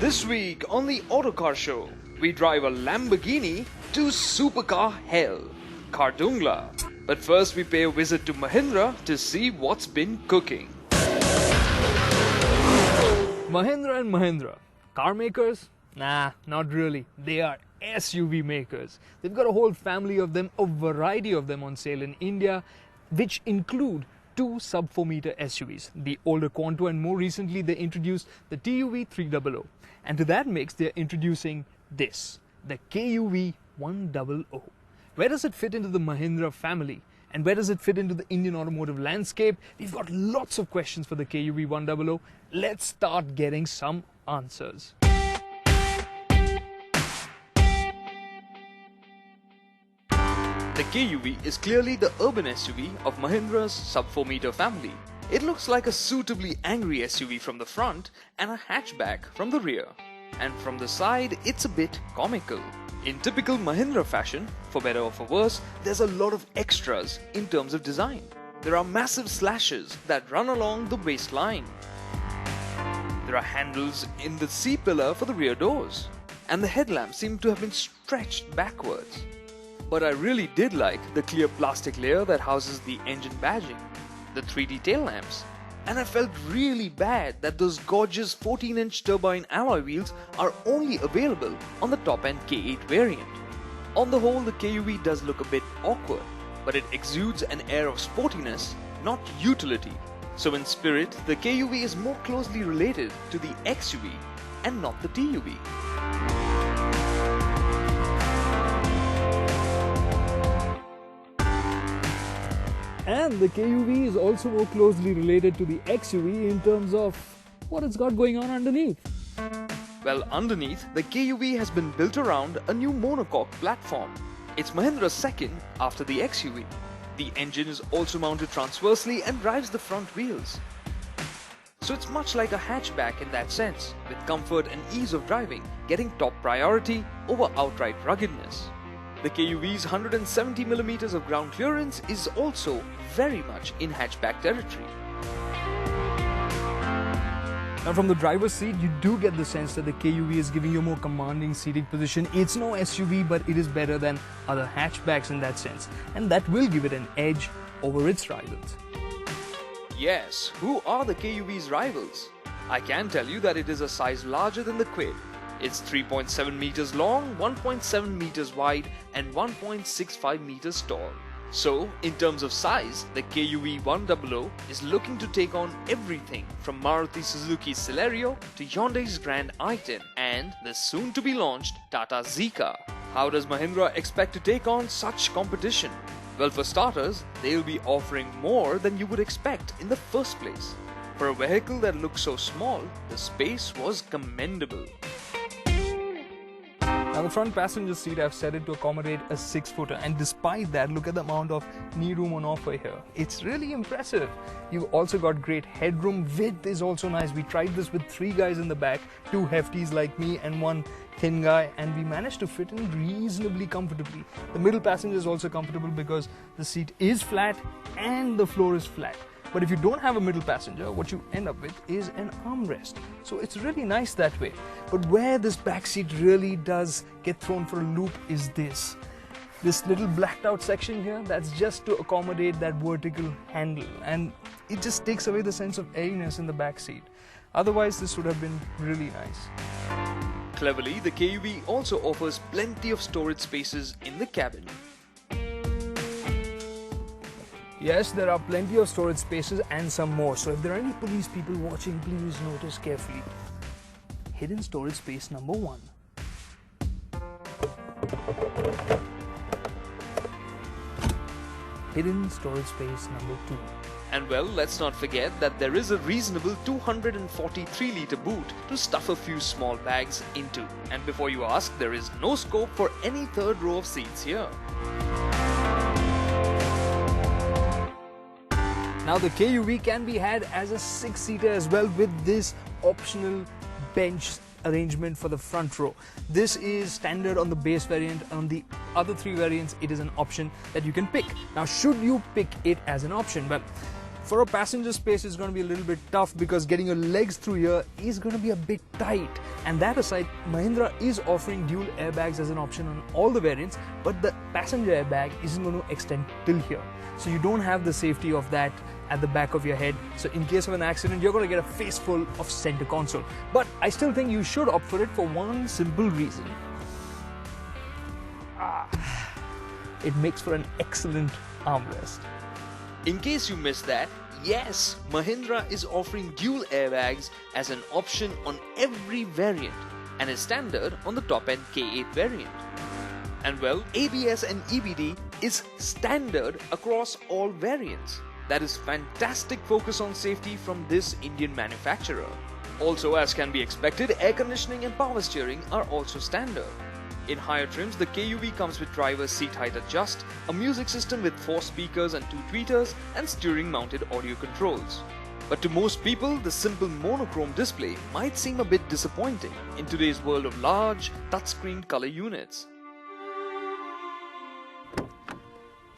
This week on the Autocar show, we drive a Lamborghini to supercar hell, Khardung. But first we pay a visit to Mahindra to see what's been cooking. Mahindra and Mahindra, car makers? Nah, not really. They are SUV makers. They've got a whole family of them, a variety of them on sale in India, which include two sub-4 meter SUVs, the older Quanto, and more recently they introduced the KUV300. And to that mix, they're introducing this, the KUV100. Where does it fit into the Mahindra family? And where does it fit into the Indian automotive landscape? We've got lots of questions for the KUV100. Let's start getting some answers. The KUV is clearly the urban SUV of Mahindra's sub-4 meter family. It looks like a suitably angry SUV from the front and a hatchback from the rear. And from the side, it's a bit comical. In typical Mahindra fashion, for better or for worse, there's a lot of extras in terms of design. There are massive slashes that run along the waistline. There are handles in the C-pillar for the rear doors. And the headlamps seem to have been stretched backwards. But I really did like the clear plastic layer that houses the engine badging, the 3D tail lamps, and I felt really bad that those gorgeous 14-inch turbine alloy wheels are only available on the top-end K8 variant. On the whole, the KUV does look a bit awkward, but it exudes an air of sportiness, not utility. So in spirit, the KUV is more closely related to the XUV and not the TUV. And the KUV is also more closely related to the XUV in terms of what it's got going on underneath. Well, underneath, the KUV has been built around a new monocoque platform. It's Mahindra's second after the XUV. The engine is also mounted transversely and drives the front wheels. So it's much like a hatchback in that sense, with comfort and ease of driving getting top priority over outright ruggedness. The KUV's 170mm of ground clearance is also very much in hatchback territory. Now from the driver's seat, you do get the sense that the KUV is giving you a more commanding seating position. It's no SUV, but it is better than other hatchbacks in that sense. And that will give it an edge over its rivals. Yes, who are the KUV's rivals? I can tell you that it is a size larger than the Quid. It's 3.7 meters long, 1.7 meters wide and 1.65 meters tall. So, in terms of size, the KUV100 is looking to take on everything from Maruti Suzuki's Celerio to Hyundai's Grand i10 and the soon-to-be launched Tata Zika. How does Mahindra expect to take on such competition? Well, for starters, they'll be offering more than you would expect in the first place. For a vehicle that looks so small, the space was commendable. Now the front passenger seat, I've set it to accommodate a 6-footer, and despite that, look at the amount of knee room on offer here. It's really impressive. You've also got great headroom. Width is also nice. We tried this with 3 guys in the back, 2 hefties like me and 1 thin guy, and we managed to fit in reasonably comfortably. The middle passenger is also comfortable because the seat is flat and the floor is flat. But if you don't have a middle passenger, what you end up with is an armrest. So it's really nice that way. But where this back seat really does get thrown for a loop is this little blacked out section here. That's just to accommodate that vertical handle, and it just takes away the sense of airiness in the back seat. Otherwise, this would have been really nice. Cleverly, the KUV also offers plenty of storage spaces in the cabin. Yes, there are plenty of storage spaces and some more. So if there are any police people watching, please notice carefully. Hidden storage space number 1. Hidden storage space number 2. And well, let's not forget that there is a reasonable 243-litre boot to stuff a few small bags into. And before you ask, there is no scope for any third row of seats here. Now the KUV can be had as a 6-seater as well, with this optional bench arrangement for the front row. This is standard on the base variant. On the other 3 variants, it is an option that you can pick. Now, should you pick it as an option? Well, For a passenger space, it's going to be a little bit tough because getting your legs through here is going to be a bit tight. And that aside, Mahindra is offering dual airbags as an option on all the variants, but the passenger airbag isn't going to extend till here. So you don't have the safety of that at the back of your head. So in case of an accident, you're going to get a face full of center console. But I still think you should opt for it for one simple reason. It makes for an excellent armrest. In case you missed that, yes, Mahindra is offering dual airbags as an option on every variant and is standard on the top-end K8 variant. And well, ABS and EBD is standard across all variants. That is fantastic focus on safety from this Indian manufacturer. Also, as can be expected, air conditioning and power steering are also standard. In higher trims, the KUV comes with driver's seat height adjust, a music system with 4 speakers and 2 tweeters, and steering-mounted audio controls. But to most people, the simple monochrome display might seem a bit disappointing in today's world of large, touchscreen color units.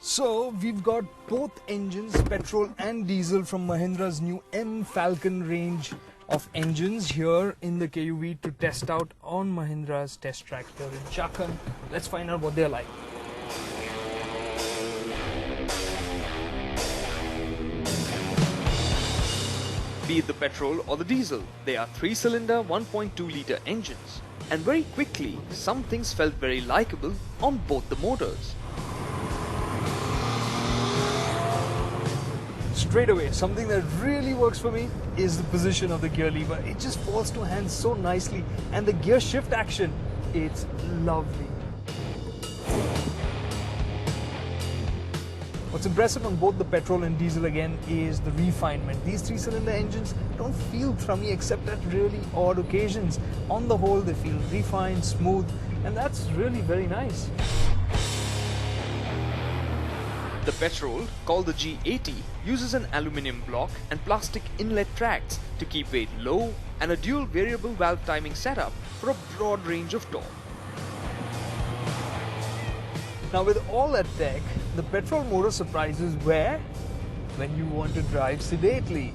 So we've got both engines, petrol and diesel, from Mahindra's new M Falcon range of engines here in the KUV to test out on Mahindra's test track here in Chakan. Let's find out what they're like. Be it the petrol or the diesel, they are 3-cylinder 1.2-litre engines. And very quickly, some things felt very likable on both the motors. Straight away, something that really works for me is the position of the gear lever. It just falls to hands so nicely, and the gear shift action, it's lovely. What's impressive on both the petrol and diesel again is the refinement. These 3-cylinder engines don't feel thrummy except at really odd occasions. On the whole, they feel refined, smooth, and that's really very nice. The petrol, called the G80, uses an aluminium block and plastic inlet tracks to keep weight low and a dual variable valve timing setup for a broad range of torque. Now with all that tech, the petrol motor surprises where? When you want to drive sedately.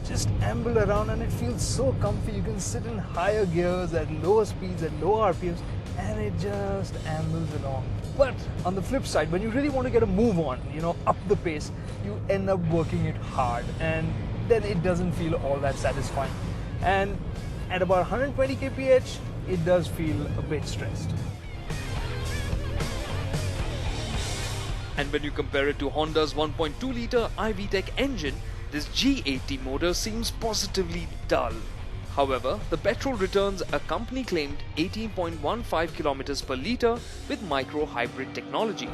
Just amble around and it feels so comfy. You can sit in higher gears at lower speeds, at lower RPMs, and it just ambles along. But on the flip side, when you really want to get a move on, up the pace, you end up working it hard, and then it doesn't feel all that satisfying. And at about 120 kph, it does feel a bit stressed. And when you compare it to Honda's 1.2-litre iVTEC engine, this G80 motor seems positively dull. However, the petrol returns a company-claimed 18.15 kilometers per litre with micro-hybrid technology.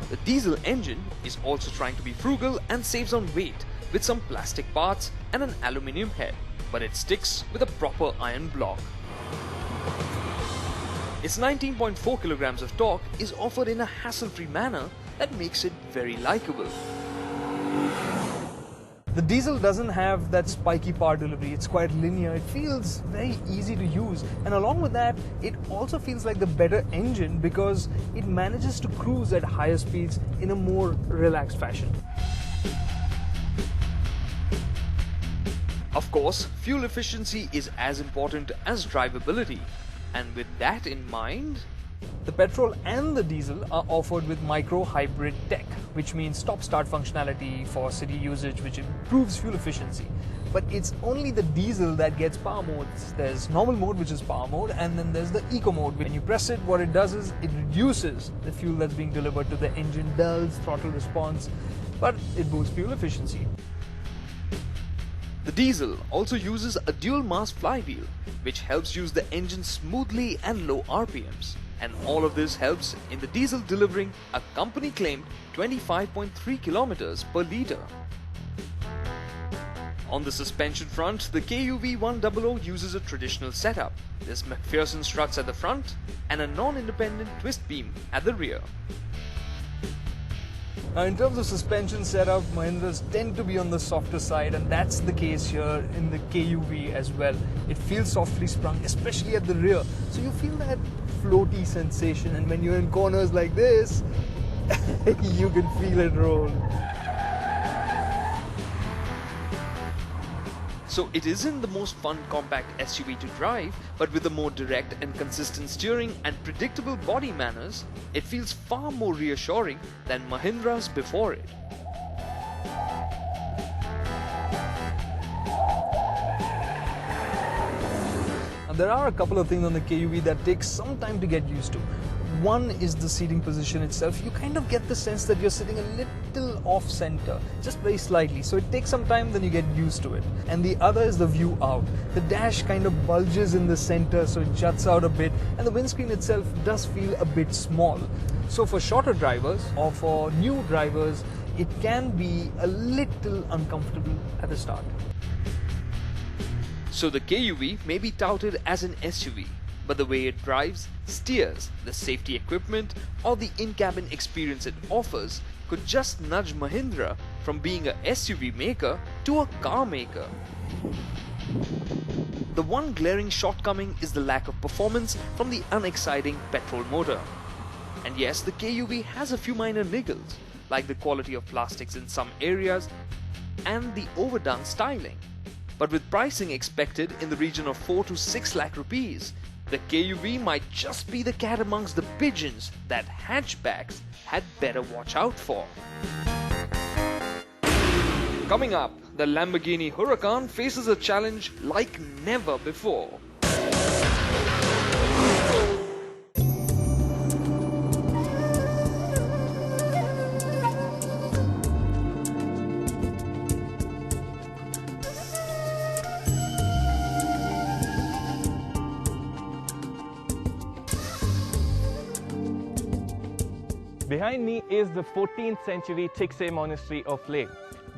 The diesel engine is also trying to be frugal and saves on weight with some plastic parts and an aluminium head, but it sticks with a proper iron block. Its 19.4 kilograms of torque is offered in a hassle-free manner that makes it very likable. The diesel doesn't have that spiky power delivery. It's quite linear. It feels very easy to use, and along with that, it also feels like the better engine because it manages to cruise at higher speeds in a more relaxed fashion. Of course, fuel efficiency is as important as drivability, and with that in mind, the petrol and the diesel are offered with micro-hybrid tech, which means stop-start functionality for city usage, which improves fuel efficiency. But it's only the diesel that gets power modes. There's normal mode, which is power mode, and then there's the eco mode. When you press it, what it does is it reduces the fuel that's being delivered to the engine, dulls throttle response, but it boosts fuel efficiency. the diesel also uses a dual mass flywheel, which helps use the engine smoothly and low RPMs. And all of this helps in the diesel delivering a company-claimed 25.3 kilometers per litre. On the suspension front, the KUV100 uses a traditional setup. There's McPherson struts at the front and a non-independent twist beam at the rear. Now, in terms of suspension setup, Mahindras tend to be on the softer side, and that's the case here in the KUV as well. It feels softly sprung, especially at the rear. So you feel that floaty sensation, and when you're in corners like this, you can feel it roll. So it isn't the most fun compact SUV to drive, but with a more direct and consistent steering and predictable body manners, it feels far more reassuring than Mahindra's before it. There are a couple of things on the KUV that take some time to get used to. One is the seating position itself. You kind of get the sense that you're sitting a little off center, just very slightly. So it takes some time, then you get used to it. And the other is the view out. The dash kind of bulges in the center, so it juts out a bit. And the windscreen itself does feel a bit small. So for shorter drivers or for new drivers, it can be a little uncomfortable at the start. So the KUV may be touted as an SUV, but the way it drives, steers, the safety equipment, or the in-cabin experience it offers could just nudge Mahindra from being a SUV maker to a car maker. The one glaring shortcoming is the lack of performance from the unexciting petrol motor. And yes, the KUV has a few minor niggles, like the quality of plastics in some areas and the overdone styling. But with pricing expected in the region of 4 to 6 lakh rupees, the KUV might just be the cat amongst the pigeons that hatchbacks had better watch out for. Coming up, the Lamborghini Huracan faces a challenge like never before. Behind me is the 14th century Tikse monastery of Leh.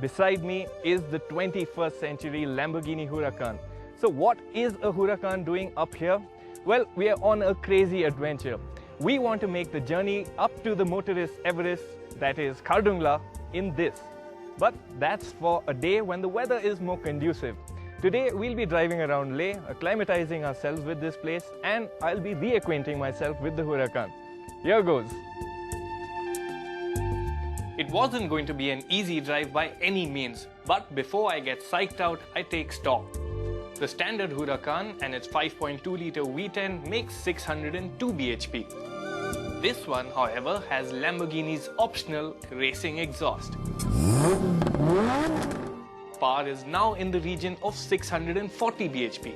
Beside me is the 21st century Lamborghini Huracan. So what is a Huracan doing up here? Well, we are on a crazy adventure. We want to make the journey up to the motorist Everest, that is Khardung, in this. But that's for a day when the weather is more conducive. Today we'll be driving around Leh, acclimatizing ourselves with this place, and I'll be reacquainting myself with the Huracan. Here goes. It wasn't going to be an easy drive by any means, but before I get psyched out, I take stock. The standard Huracan and its 5.2-litre V10 makes 602 bhp. This one, however, has Lamborghini's optional racing exhaust. Power is now in the region of 640 bhp.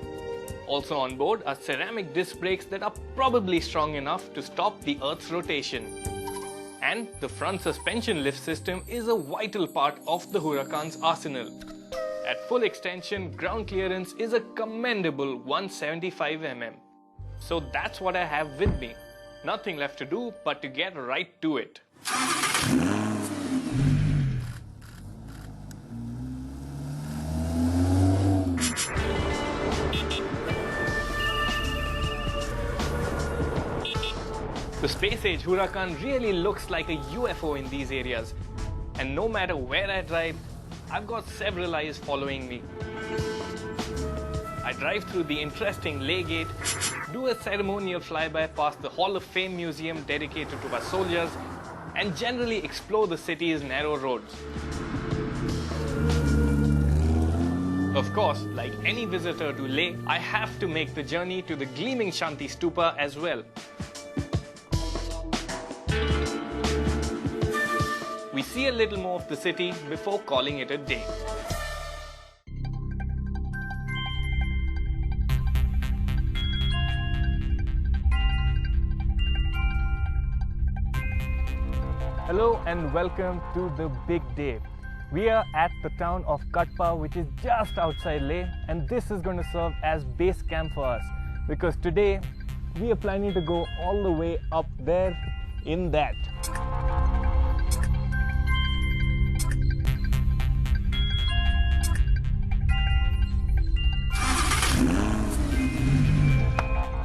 Also on board are ceramic disc brakes that are probably strong enough to stop the Earth's rotation. And the front suspension lift system is a vital part of the Huracan's arsenal. At full extension, ground clearance is a commendable 175 mm. So that's what I have with me. Nothing left to do but to get right to it. The space-age Huracan really looks like a UFO in these areas. And no matter where I drive, I've got several eyes following me. I drive through the interesting Leh Gate, do a ceremonial flyby past the Hall of Fame museum dedicated to our soldiers, and generally explore the city's narrow roads. Of course, like any visitor to Leh, I have to make the journey to the gleaming Shanti Stupa as well. We see a little more of the city before calling it a day. Hello and welcome to the big day. We are at the town of Katpa, which is just outside Leh, and this is going to serve as base camp for us because today we are planning to go all the way up there in that.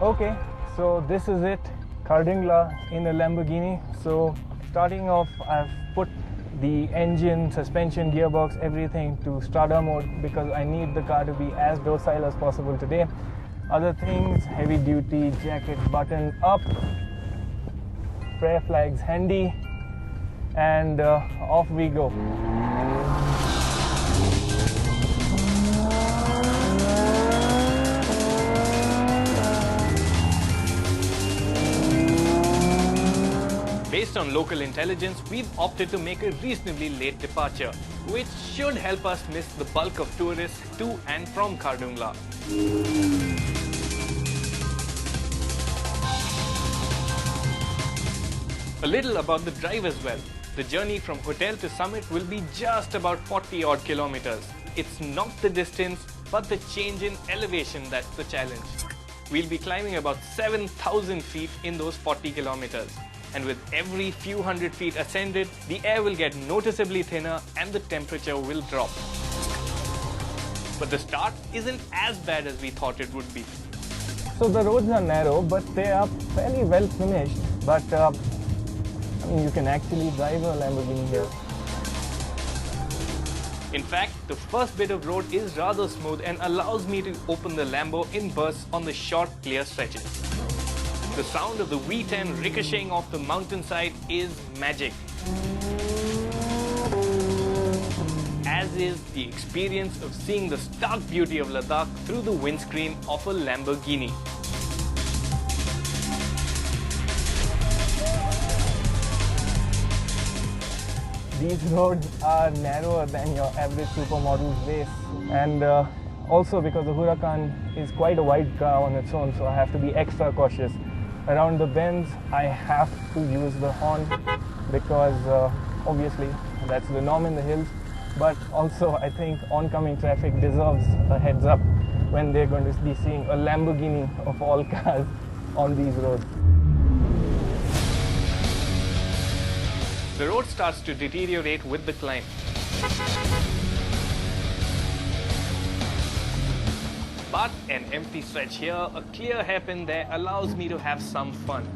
Okay, so this is it, Khardung in a Lamborghini. So starting off, I've put the engine, suspension, gearbox, everything to starter mode because I need the car to be as docile as possible today. Other things, heavy duty jacket button up, prayer flags handy, and off we go. Based on local intelligence, we've opted to make a reasonably late departure, which should help us miss the bulk of tourists to and from Khardung. A little about the drive as well. The journey from hotel to summit will be just about 40 odd kilometers. It's not the distance, but the change in elevation that's the challenge. We'll be climbing about 7,000 feet in those 40 kilometers. And with every few hundred feet ascended, the air will get noticeably thinner and the temperature will drop. But the start isn't as bad as we thought it would be. So the roads are narrow, but they are fairly well finished. But you can actually drive a Lamborghini here. In fact, the first bit of road is rather smooth and allows me to open the Lambo in bursts on the short, clear stretches. The sound of the V10 ricocheting off the mountainside is magic. As is the experience of seeing the stark beauty of Ladakh through the windscreen of a Lamborghini. These roads are narrower than your average supermodel's race, and also because the Huracan is quite a wide car on its own, so I have to be extra cautious. Around the bends, I have to use the horn because obviously that's the norm in the hills, but also I think oncoming traffic deserves a heads up when they're going to be seeing a Lamborghini of all cars on these roads. The road starts to deteriorate with the climb. But an empty stretch here, a clear hairpin there allows me to have some fun.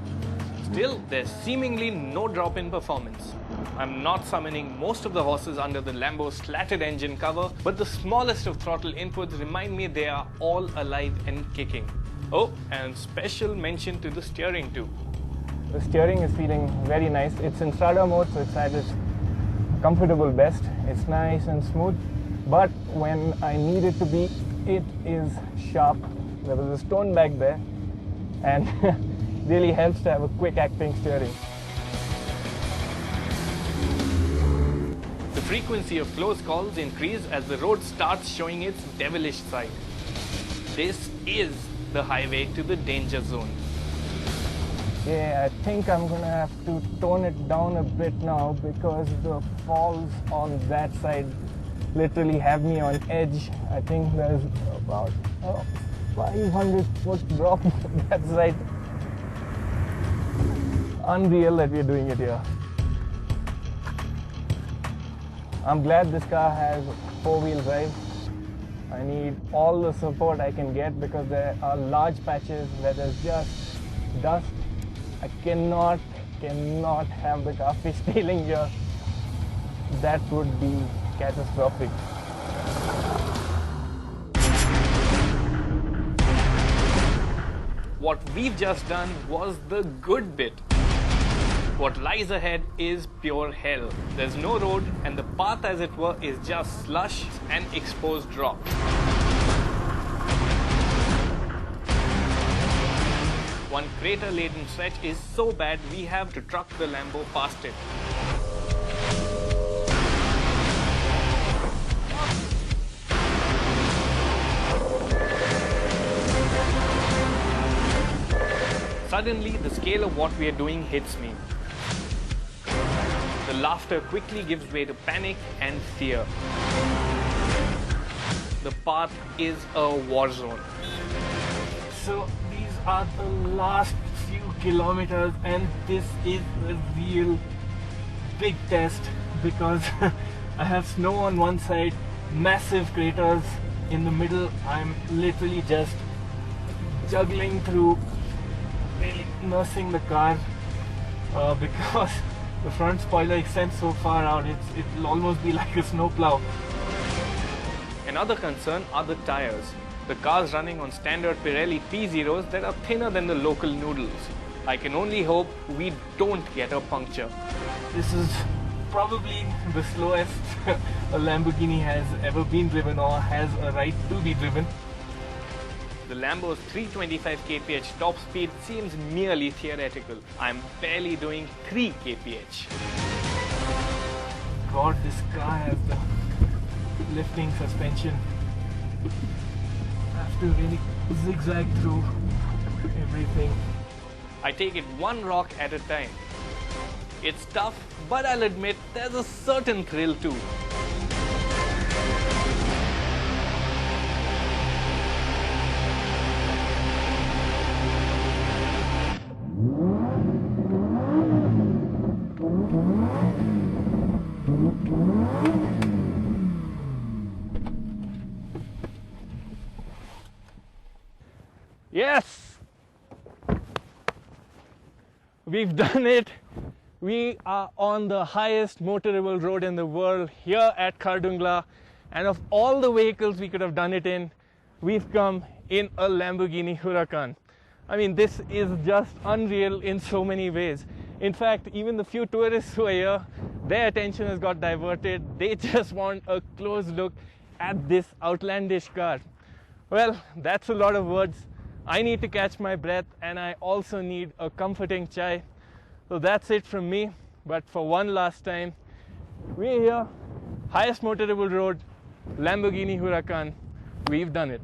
Still, there's seemingly no drop in performance. I'm not summoning most of the horses under the Lambo's slatted engine cover, but the smallest of throttle inputs remind me they are all alive and kicking. Oh, and special mention to the steering too. The steering is feeling very nice. It's in Strada mode, so it's at its comfortable best. It's nice and smooth, but when I need it to be, it is sharp. There was a stone back there, and really helps to have a quick acting steering. The frequency of close calls increase as the road starts showing its devilish side. This is the highway to the danger zone. Yeah, I think I'm gonna have to tone it down a bit now because the falls on that side literally have me on edge. I think there's about 500-foot drop on that side. Unreal that we're doing it here. I'm glad this car has four-wheel drive. I need all the support I can get because there are large patches where there's just dust. I cannot have the car fishtailing here. That would be catastrophic. What we've just done was the good bit. What lies ahead is pure hell. There's no road and the path, as it were, is just slush and exposed rock. One crater-laden stretch is so bad we have to truck the Lambo past it. Suddenly, the scale of what we are doing hits me. The laughter quickly gives way to panic and fear. The path is a war zone. So these are the last few kilometers, and this is a real big test because I have snow on one side, massive craters in the middle. I'm literally just juggling through, really nursing the car because the front spoiler extends so far out, it'll almost be like a snowplow. Another concern are the tires. The car's running on standard Pirelli P0s that are thinner than the local noodles. I can only hope we don't get a puncture. This is probably the slowest a Lamborghini has ever been driven or has a right to be driven. The Lambo's 325 kph top speed seems merely theoretical. I'm barely doing 3 kph. God, this car has the lifting suspension. I have to really zigzag through everything. I take it one rock at a time. It's tough, but I'll admit there's a certain thrill too. Yes! We've done it. We are on the highest motorable road in the world here at Khardung, and of all the vehicles we could have done it in, we've come in a Lamborghini Huracan. I mean, this is just unreal in so many ways. In fact, even the few tourists who are here, their attention has got diverted. They just want a close look at this outlandish car. Well, that's a lot of words. I need to catch my breath, and I also need a comforting chai. So that's it from me. But for one last time, we're here, highest motorable road, Lamborghini Huracan. We've done it.